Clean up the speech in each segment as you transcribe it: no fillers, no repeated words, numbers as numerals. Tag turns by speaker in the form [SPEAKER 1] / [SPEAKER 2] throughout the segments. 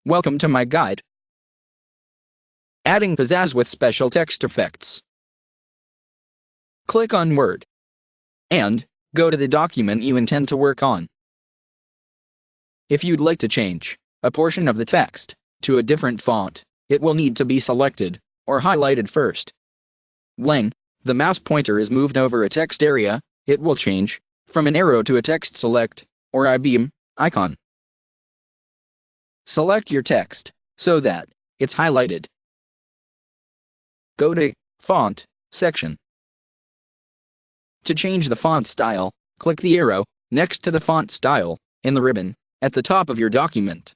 [SPEAKER 1] Welcome to MyGuide. Adding Pizzazz with special text effects. Click on Word. And go to the document you intend to work on. If you'd like to change a portion of the text to a different font, it will need to be selected or highlighted first. When the mouse pointer is moved over a text area, it will change from an arrow to a text select or I-beam icon. Select your text so that it's highlighted. Go to Font section. To change the font style, click the arrow next to the font style in the ribbon at the top of your document.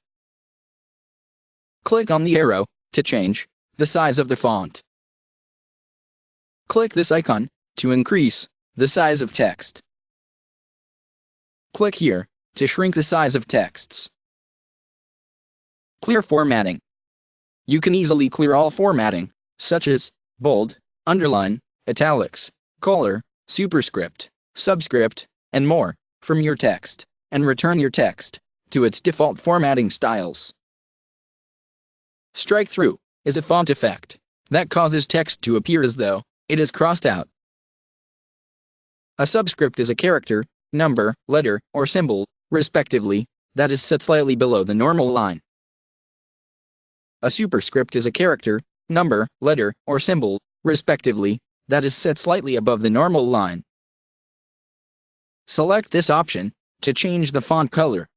[SPEAKER 1] Click on the arrow to change the size of the font. Click this icon to increase the size of text. Click here to shrink the size of texts. Clear formatting. You can easily clear all formatting, such as bold, underline, italics, color, superscript, subscript, and more, from your text, and return your text to its default formatting styles. Strikethrough is a font effect that causes text to appear as though it is crossed out. A subscript is a character, number, letter, or symbol, respectively, that is set slightly below the normal line. A superscript is a character, number, letter, or symbol, respectively, that is set slightly above the normal line. Select this option to change the font color.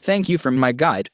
[SPEAKER 1] Thank you from MyGuide.